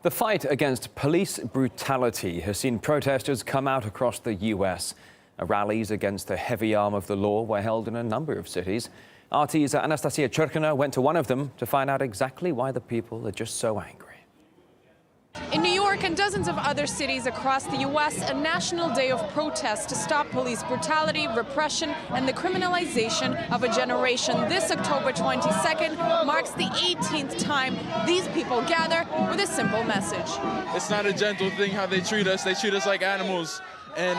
The fight against police brutality has seen protesters come out across the U.S. Rallies against the heavy arm of the law were held in a number of cities. RT's Anastasia Churkina went to one of them to find out exactly why the people are just so angry. In New York and dozens of other cities across the U.S., a national day of protest to stop police brutality, repression, and the criminalization of a generation. This October 22nd marks the 18th time these people gather with a simple message. It's not a gentle thing how they treat us. They treat us like animals, and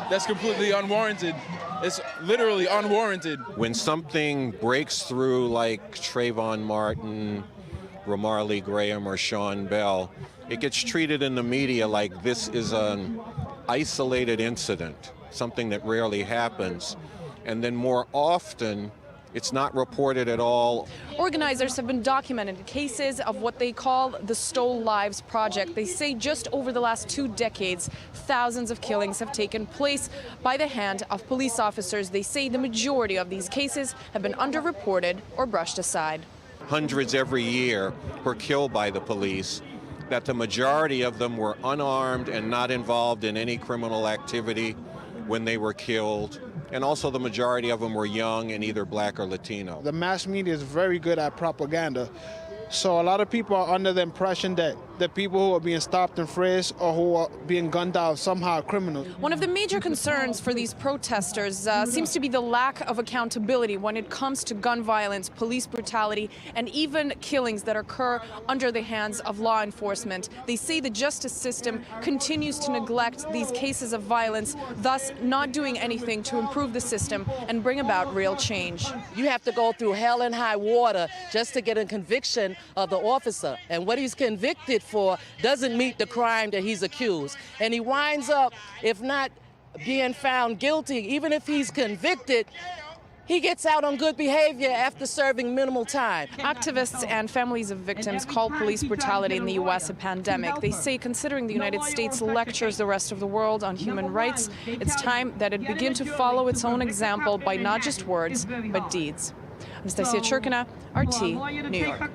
that's completely unwarranted. It's literally unwarranted. When something breaks through like Trayvon Martin, Ramarley Graham, or Sean Bell, it gets treated in the media like this is an isolated incident, something that rarely happens. And then more often, it's not reported at all. Organizers have been documenting cases of what they call the Stole Lives Project. They say just over the last 2 decades, thousands of killings have taken place by the hand of police officers. They say the majority of these cases have been underreported or brushed aside. Hundreds every year were killed by the police, that the majority of them were unarmed and not involved in any criminal activity when they were killed. And also the majority of them were young and either black or Latino. The mass media is very good at propaganda. So a lot of people are under the impression that the people who are being stopped and frisked or who are being gunned down somehow are criminals. One of the major concerns for these protesters seems to be the lack of accountability when it comes to gun violence, police brutality, and even killings that occur under the hands of law enforcement. They say the justice system continues to neglect these cases of violence, thus not doing anything to improve the system and bring about real change. You have to go through hell and high water just to get a conviction of the officer, and what he's convicted for doesn't meet the crime that he's accused, and he winds up, if not being found guilty, even if he's convicted, he gets out on good behavior after serving minimal time. Activists and families of victims call police brutality in the U.S. a pandemic. They say, considering the United States lectures the rest of the world on human rights, it's time that it begin to follow its own example by not just words, but deeds. Anastasia Churkina, RT, New York.